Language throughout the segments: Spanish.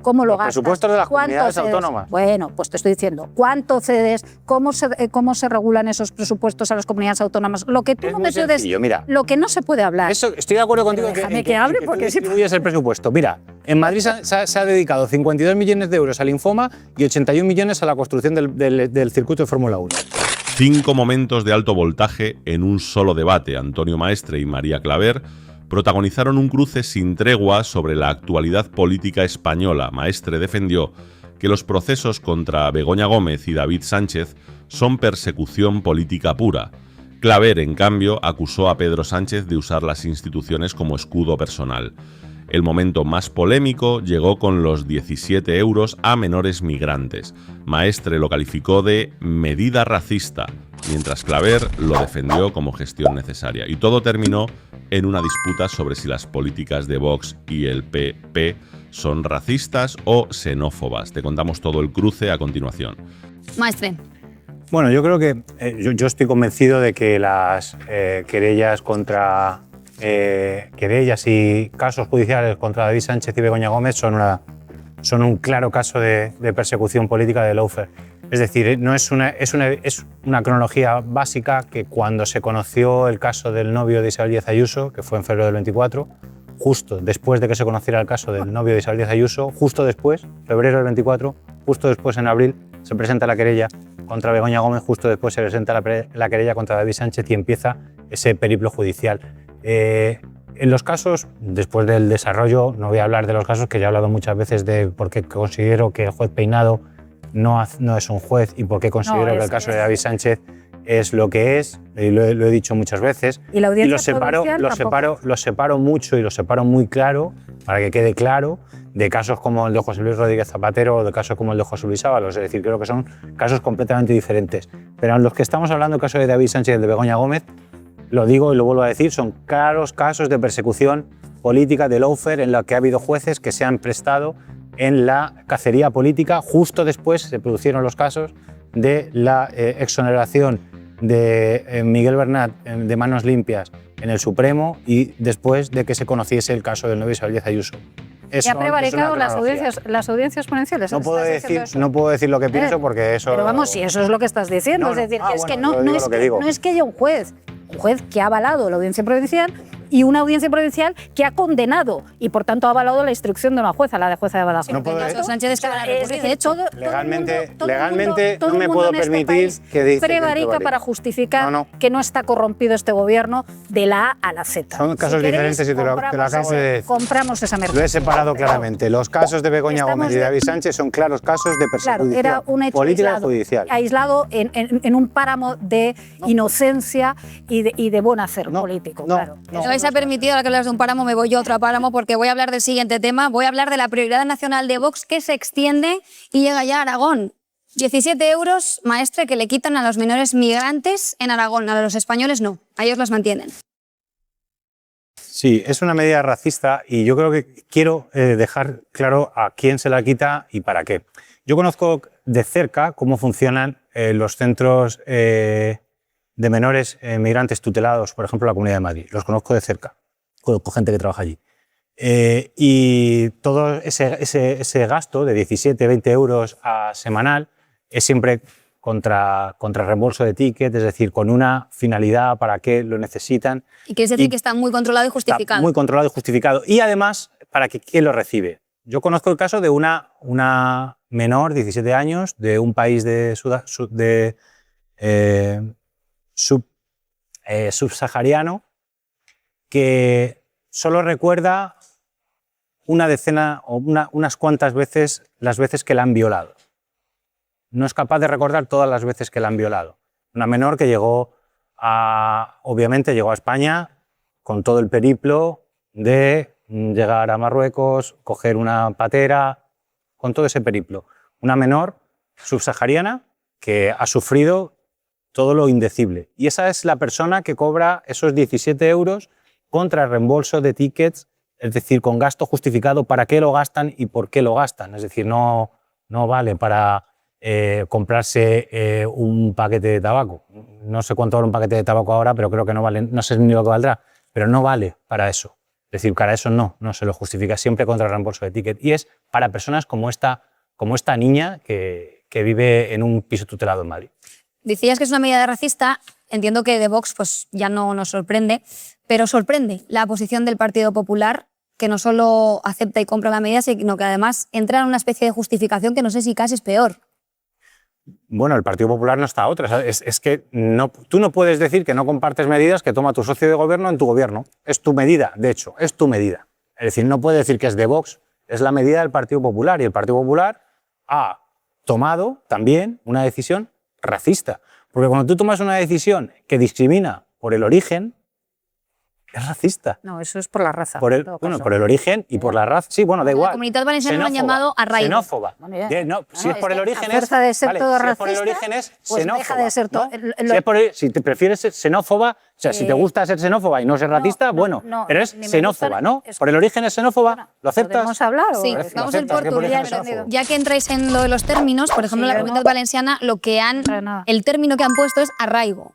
cómo lo gastas. Presupuestos de las comunidades autónomas. Bueno, pues te estoy diciendo, ¿cuánto cedes? ¿Cómo se regulan esos presupuestos a las comunidades autónomas? Lo que tú Es no muy me puedes, sencillo, mira. lo que no se puede hablar. Eso, estoy de acuerdo contigo Déjame que hable, porque tú distribuyes el presupuesto. Mira, en Madrid se ha dedicado 52 millones de euros al Infoma y 81 millones a la construcción del circuito de Fórmula 1. 5 momentos de alto voltaje en un solo debate. Antonio Maestre y María Claver protagonizaron un cruce sin tregua sobre la actualidad política española. Maestre defendió que los procesos contra Begoña Gómez y David Sánchez son persecución política pura. Claver, en cambio, acusó a Pedro Sánchez de usar las instituciones como escudo personal. El momento más polémico llegó con los 17 euros a menores migrantes. Maestre lo calificó de medida racista, mientras Claver lo defendió como gestión necesaria. Y todo terminó en una disputa sobre si las políticas de Vox y el PP son racistas o xenófobas. Te contamos todo el cruce a continuación. Maestre. Bueno, yo creo que yo estoy convencido de que las querellas y casos judiciales contra David Sánchez y Begoña Gómez son un claro caso de persecución política de lawfare. Es decir, es una cronología básica que cuando se conoció el caso del novio de Isabel Díaz Ayuso, que fue en febrero del 24, justo después de que se conociera el caso del novio de Isabel Díaz Ayuso, justo después, febrero del 24, justo después en abril, se presenta la querella contra Begoña Gómez, justo después se presenta la querella contra David Sánchez y empieza ese periplo judicial. En los casos, después del desarrollo, no voy a hablar de los casos que ya he hablado muchas veces de por qué considero que el juez Peinado no es un juez y por qué considero que el caso de David Sánchez es lo que es, y lo he dicho muchas veces. Y la audiencia lo separo mucho y lo separo muy claro, para que quede claro, de casos como el de José Luis Rodríguez Zapatero o de casos como el de José Luis Ábalos. Es decir, creo que son casos completamente diferentes. Pero en los que estamos hablando, el caso de David Sánchez y el de Begoña Gómez, lo digo y lo vuelvo a decir, son claros casos de persecución política de lawfare en la que ha habido jueces que se han prestado en la cacería política. Justo después se produjeron los casos de la exoneración de Miguel Bernat de manos limpias en el Supremo y después de que se conociese el caso del novio Isabel Díaz Ayuso. ¿Y ha prevaricado las audiencias exponenciales? No puedo decir lo que pienso porque eso... Pero vamos, si eso es lo que estás diciendo, es decir, no es que haya un juez que ha avalado la audiencia provincial y una audiencia provincial que ha condenado y por tanto ha avalado la instrucción de una jueza, la de jueza de Badajoz. No puedo Sánchez legalmente no me puedo permitir que dice prevarica para justificar que no está corrompido este gobierno de la A a la Z. Son casos diferentes y te lo acabo de decir. Compramos esa mercancía. Lo he separado claramente. Los casos de Begoña Gómez y de David Sánchez son claros casos de persecución era un hecho política y judicial. Aislado en un páramo de inocencia y de buen hacer político. Se ha permitido, ahora que hablas de un páramo, me voy yo a otro páramo porque voy a hablar del siguiente tema. Voy a hablar de la prioridad nacional de Vox que se extiende y llega ya a Aragón. 17 euros, Maestre, que le quitan a los menores migrantes en Aragón. A los españoles no, a ellos los mantienen. Sí, es una medida racista y yo creo que quiero dejar claro a quién se la quita y para qué. Yo conozco de cerca cómo funcionan los centros de menores migrantes tutelados, por ejemplo, en la Comunidad de Madrid. Los conozco de cerca, conozco gente que trabaja allí. Y todo ese gasto de 17, 20 euros semanal es siempre contra reembolso de ticket, es decir, con una finalidad para qué lo necesitan. ¿Y quieres decir que está muy controlado y justificado? Está muy controlado y justificado. Y además, para que quién lo recibe. Yo conozco el caso de una menor, 17 años, de un país subsahariano, que solo recuerda una decena o unas cuantas veces las veces que la han violado. No es capaz de recordar todas las veces que la han violado. Una menor que obviamente llegó a España con todo el periplo de llegar a Marruecos, coger una patera, con todo ese periplo. Una menor subsahariana que ha sufrido todo lo indecible. Y esa es la persona que cobra esos 17 euros contra el reembolso de tickets, es decir, con gasto justificado para qué lo gastan y por qué lo gastan. Es decir, no vale para comprarse un paquete de tabaco. No sé cuánto vale un paquete de tabaco ahora, pero creo que no vale, no sé ni lo que valdrá, pero no vale para eso. Es decir, cara, eso no se lo justifica siempre contra el reembolso de ticket. Y es para personas como esta niña que vive en un piso tutelado en Madrid. Decías que es una medida racista. Entiendo que de Vox pues, ya no nos sorprende, pero sorprende la posición del Partido Popular, que no solo acepta y compra la medida, sino que además entra en una especie de justificación que no sé si casi es peor. Bueno, el Partido Popular no está a otra. Es que tú no puedes decir que no compartes medidas que toma tu socio de gobierno en tu gobierno. Es tu medida, de hecho, es tu medida. Es decir, no puedes decir que es de Vox, es la medida del Partido Popular. Y el Partido Popular ha tomado también una decisión racista. Porque cuando tú tomas una decisión que discrimina por el origen, es racista. No, eso es por la raza. Por el origen y por la raza. Sí, bueno, da igual. La Comunitat Valenciana lo han llamado arraigo. Xenófoba. No, si es por el origen es... fuerza de ser todo racista, si es por el origen es pues xenófoba. deja de ser todo... ¿no? Si te prefieres ser xenófoba, o sea, si te gusta ser xenófoba y no ser racista, bueno, pero es xenófoba, ¿no? Por el origen es xenófoba, ¿lo aceptas? ¿Podemos hablar? Sí, vamos en portugués. Ya que entráis en lo de los términos, por ejemplo, en la Comunitat Valenciana el término que han puesto es arraigo.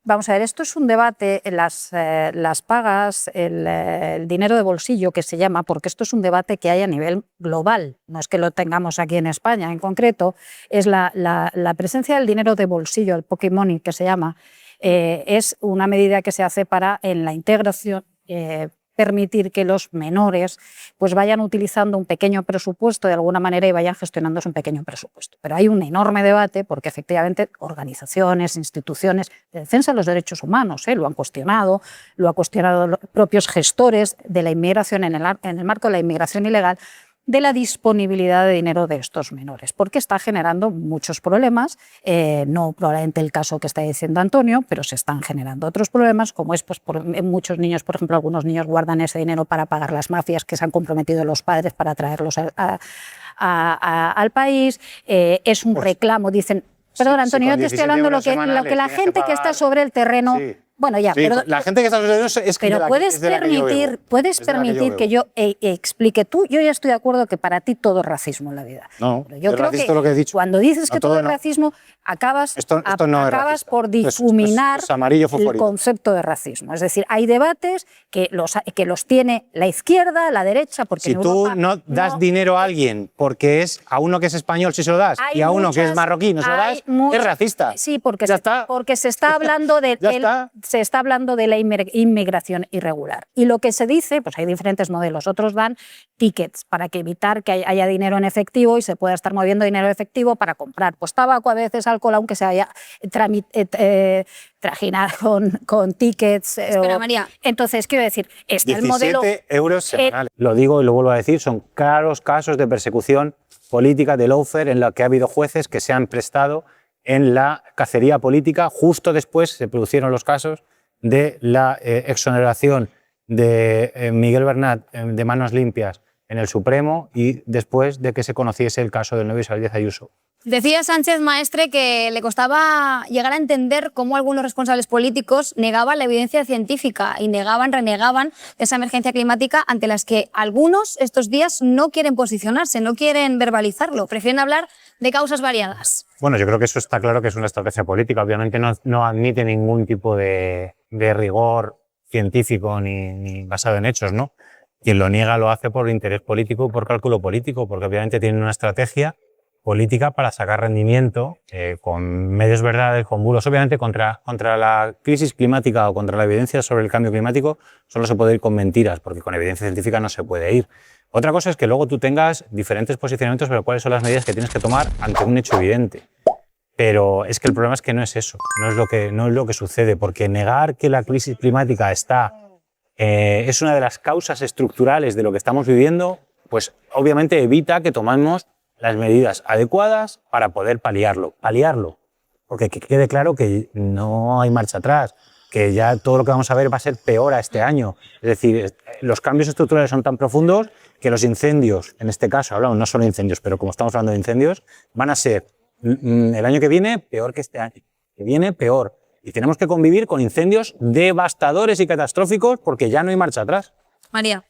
Vamos a ver, esto es un debate, las pagas, el dinero de bolsillo que se llama, porque esto es un debate que hay a nivel global, no es que lo tengamos aquí en España en concreto, es la presencia del dinero de bolsillo, el pocket money que se llama, es una medida que se hace para en la integración permitir que los menores pues vayan utilizando un pequeño presupuesto de alguna manera y vayan gestionándose un pequeño presupuesto. Pero hay un enorme debate porque efectivamente organizaciones, instituciones de defensa de los derechos humanos lo han cuestionado los propios gestores de la inmigración en el marco de la inmigración ilegal, de la disponibilidad de dinero de estos menores, porque está generando muchos problemas, no probablemente el caso que está diciendo Antonio, pero se están generando otros problemas, como es pues, muchos niños, por ejemplo, algunos niños guardan ese dinero para pagar las mafias que se han comprometido los padres para traerlos al país, es un reclamo, dicen, perdón Antonio, yo te estoy hablando lo que la gente que está sobre el terreno... Sí. Bueno, ya, sí, pero la gente que está sobre eso es que pero puedes permitir que yo explique tú. Yo ya estoy de acuerdo que para ti todo es racismo en la vida. No, pero yo creo que lo que he dicho. Cuando dices que todo es racismo, acabas por difuminar el concepto de racismo. Es decir, hay debates que los tiene la izquierda, la derecha, porque si tú no das dinero a alguien porque es a uno que es español si se lo das y a uno que es marroquí no se lo das, es racista. Sí, porque se está hablando de se está hablando de la inmigración irregular. Y lo que se dice, pues hay diferentes modelos. Otros dan tickets para evitar que haya dinero en efectivo y se pueda estar moviendo dinero en efectivo para comprar pues tabaco, a veces alcohol, aunque se haya trajinado con tickets. Espera, María. Entonces, quiero decir, está 17 el modelo... euros semanales. Lo digo y lo vuelvo a decir, son claros casos de persecución política de lawfare en la que ha habido jueces que se han prestado en la cacería política. Justo después se produjeron los casos de la exoneración de Miguel Bernat de manos limpias en el Supremo y después de que se conociese el caso del novio Isabel Díaz Ayuso. Decía Sánchez Maestre que le costaba llegar a entender cómo algunos responsables políticos negaban la evidencia científica y renegaban esa emergencia climática ante las que algunos estos días no quieren posicionarse, no quieren verbalizarlo, prefieren hablar de causas variadas. Bueno, yo creo que eso está claro que es una estrategia política. Obviamente no admite ningún tipo de rigor científico ni basado en hechos, ¿no? Quien lo niega lo hace por interés político y por cálculo político, porque obviamente tienen una estrategia política para sacar rendimiento con medios verdades, con bulos. Obviamente contra la crisis climática o contra la evidencia sobre el cambio climático solo se puede ir con mentiras, porque con evidencia científica no se puede ir. Otra cosa es que luego tú tengas diferentes posicionamientos sobre cuáles son las medidas que tienes que tomar ante un hecho evidente. Pero es que el problema es que no es eso, no es lo que sucede, porque negar que la crisis climática es una de las causas estructurales de lo que estamos viviendo, pues obviamente evita que tomemos las medidas adecuadas para poder paliarlo, porque que quede claro que no hay marcha atrás, que ya todo lo que vamos a ver va a ser peor a este año. Es decir, los cambios estructurales son tan profundos que los incendios, en este caso hablamos no solo de incendios, pero como estamos hablando de incendios, van a ser el año que viene peor que este año, que viene peor. Y tenemos que convivir con incendios devastadores y catastróficos porque ya no hay marcha atrás. María.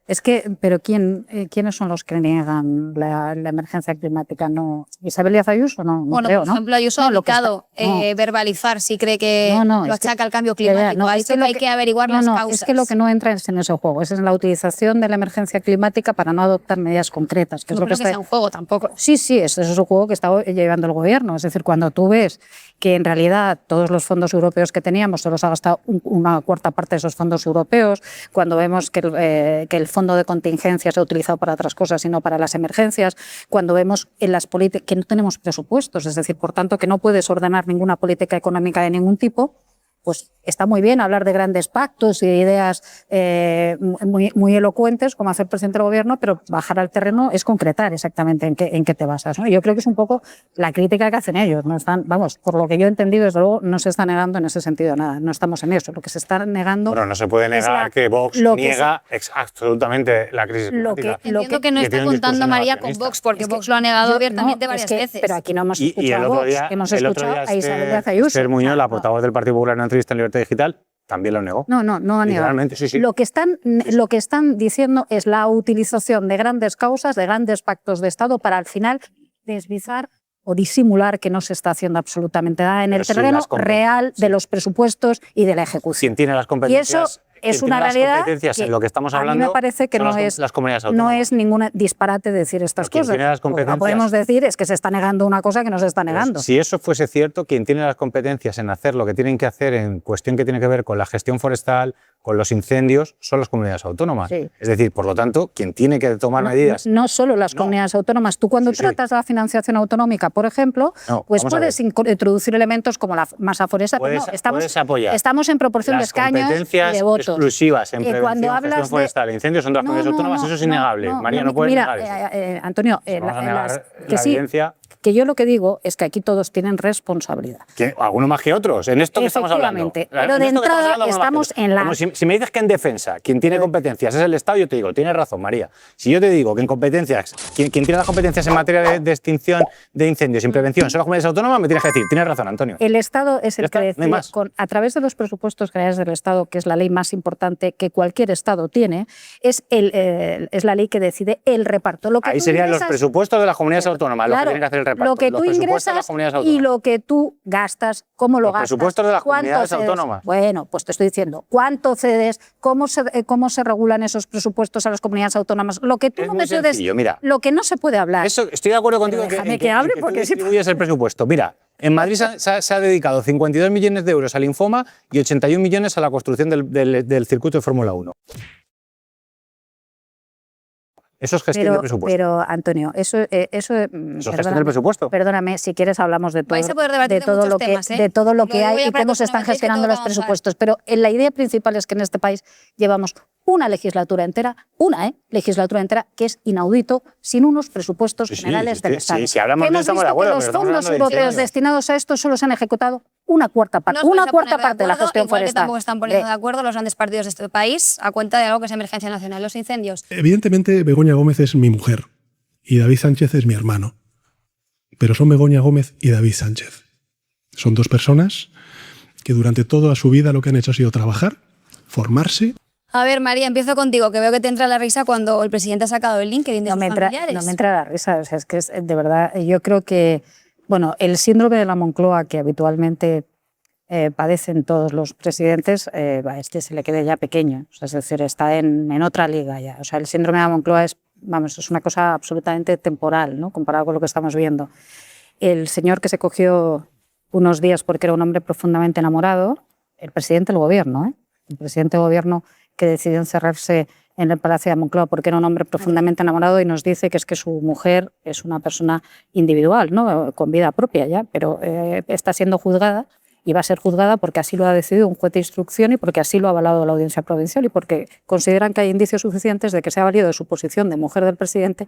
Es que, pero ¿quiénes son los que niegan la emergencia climática? ¿No? ¿Isabel Díaz Ayuso? No, bueno, creo, por ejemplo, Ayuso ha indicado verbalizar si cree que lo achaca al cambio climático. Ha dicho que hay que averiguar las causas. Es que lo que no entra es en ese juego, es en la utilización de la emergencia climática para no adoptar medidas concretas. Que no es lo que sea un juego tampoco. Sí, ese es un juego que está llevando el gobierno. Es decir, cuando tú ves que en realidad todos los fondos europeos que teníamos solo se ha gastado una cuarta parte de esos fondos europeos, cuando vemos que el fondo de contingencia se ha utilizado para otras cosas y no para las emergencias, cuando vemos en las políticas que no tenemos presupuestos, es decir, por tanto, que no puedes ordenar ninguna política económica de ningún tipo, pues está muy bien hablar de grandes pactos y de ideas muy elocuentes, como hace el presidente del gobierno, pero bajar al terreno es concretar exactamente en qué te basas, ¿no? Yo creo que es un poco la crítica que hacen ellos. No están, vamos, por lo que yo he entendido, desde luego, no se está negando en ese sentido nada. No estamos en eso. Lo que se está negando... Bueno, no se puede negar que Vox niega absolutamente la crisis climática. Entiendo que no está contando María con Vox, porque Vox lo ha negado abiertamente varias veces. Pero aquí no hemos escuchado a Vox, hemos escuchado a Isabel Díaz Ayuso. Esther Muñoz, la portavoz del Partido Popular en una entrevista en Libertad Digital, también lo negó. No ha negado. Sí. Lo que están diciendo es la utilización de grandes causas, de grandes pactos de Estado para al final desvizar o disimular que no se está haciendo absolutamente nada en el terreno real de los presupuestos y de la ejecución. ¿Quién tiene las competencias? Y eso es una realidad que en lo que estamos hablando, a mí me parece que no es ningún disparate decir estas cosas. Lo que podemos decir es que se está negando una cosa que no se está negando. Si eso fuese cierto, quien tiene las competencias en hacer lo que tienen que hacer en cuestión que tiene que ver con la gestión forestal, con los incendios, son las comunidades autónomas. Sí. Es decir, por lo tanto, quien tiene que tomar medidas... No solo las comunidades autónomas. Tú cuando tratas la financiación autonómica, por ejemplo, pues puedes introducir elementos como la masa forestal. Estamos en proporción de escaños y de votos. Exclusivas en prevención, gestión forestal, incendios son de las comunidades autónomas, eso es innegable. María, no puedes negar eso. Antonio, que yo lo que digo es que aquí todos tienen responsabilidad. Algunos más que otros, en esto que estamos hablando. Pero de entrada estamos en la... Si me dices que en defensa quien tiene competencias es el Estado, yo te digo, tienes razón, María. Si yo te digo que en competencias, quien tiene las competencias en materia de extinción de incendios y prevención son las comunidades autónomas, me tienes que decir, tienes razón, Antonio. El Estado es el que decide, a través de los presupuestos generales del Estado, que es la ley más importante que cualquier Estado tiene, es la ley que decide el reparto. Ahí serían los presupuestos de las comunidades autónomas, los que tienen que hacer el reparto. Lo que tú ingresas y lo que tú gastas, cómo lo gastas. Los presupuestos de las comunidades autónomas. Bueno, pues te estoy diciendo, ¿cuánto cedes? ¿Cómo se regulan esos presupuestos a las comunidades autónomas? Lo que tú no me puedes, lo que no se puede hablar. Eso, estoy de acuerdo contigo en que hable porque distribuyes el presupuesto. Mira, en Madrid se ha dedicado 52 millones de euros al linfoma y 81 millones a la construcción del circuito de Fórmula 1. Eso es gestión del presupuesto. Pero, Antonio, eso es gestión del presupuesto. Perdóname, si quieres hablamos de todo, de todo lo que hay y cómo se están gestionando los presupuestos. Pero la idea principal es que en este país llevamos una legislatura entera, que es inaudito, sin unos presupuestos generales del Estado. Si hablamos de eso, estamos de acuerdo. Los fondos europeos destinados a esto solo se han ejecutado una cuarta parte de la gestión forestal. Tampoco están poniendo de acuerdo los grandes partidos de este país a cuenta de algo que es emergencia nacional, los incendios. Evidentemente, Begoña Gómez es mi mujer y David Sánchez es mi hermano. Pero son Begoña Gómez y David Sánchez. Son dos personas que durante toda su vida lo que han hecho ha sido trabajar, formarse. A ver, María, empiezo contigo, que veo que te entra la risa cuando el presidente ha sacado el LinkedIn de sus familiares. No me entra la risa, o sea, es que de verdad, yo creo que, bueno, el síndrome de la Moncloa que habitualmente padecen todos los presidentes, a este se le queda ya pequeño, o sea, es decir, está en otra liga ya. O sea, el síndrome de la Moncloa es una cosa absolutamente temporal, ¿no? Comparado con lo que estamos viendo. El señor que se cogió unos días porque era un hombre profundamente enamorado, el presidente del gobierno, el presidente del gobierno que decidió encerrarse en el Palacio de Moncloa porque era un hombre profundamente enamorado y nos dice que es que su mujer es una persona individual, ¿no? Con vida propia ya, pero está siendo juzgada y va a ser juzgada porque así lo ha decidido un juez de instrucción y porque así lo ha avalado la Audiencia Provincial y porque consideran que hay indicios suficientes de que se ha valido de su posición de mujer del presidente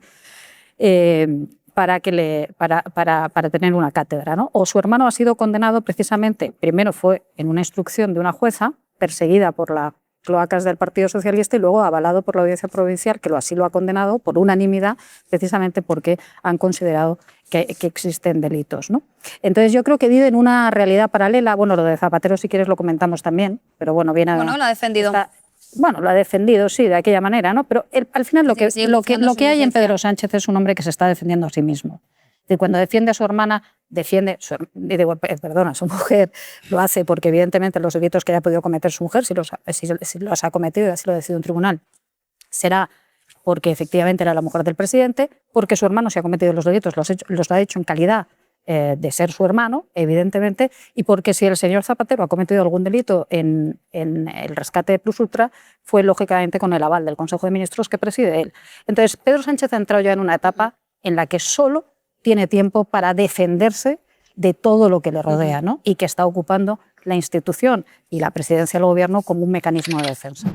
para tener una cátedra, ¿no? O su hermano ha sido condenado precisamente, primero fue en una instrucción de una jueza perseguida por las cloacas del Partido Socialista y luego avalado por la Audiencia Provincial, que así lo ha condenado por unanimidad, precisamente porque han considerado que existen delitos, ¿no? Entonces yo creo que vive en una realidad paralela. Bueno, lo de Zapatero si quieres lo comentamos también, pero bueno, lo ha defendido. bueno, lo ha defendido, sí, de aquella manera, ¿no? Pero al final lo que hay en Pedro Sánchez es un hombre que se está defendiendo a sí mismo. Y cuando defiende a su hermana, defiende, a su mujer, lo hace porque evidentemente los delitos que haya podido cometer su mujer, si los ha cometido y así lo decide un tribunal, será porque efectivamente era la mujer del presidente, porque su hermano si ha cometido los delitos los ha hecho en calidad de ser su hermano, evidentemente, y porque si el señor Zapatero ha cometido algún delito en el rescate de Plus Ultra, fue lógicamente con el aval del Consejo de Ministros que preside él. Entonces, Pedro Sánchez ha entrado ya en una etapa en la que solo tiene tiempo para defenderse de todo lo que le rodea, ¿no? Y que está ocupando la institución y la presidencia del gobierno como un mecanismo de defensa.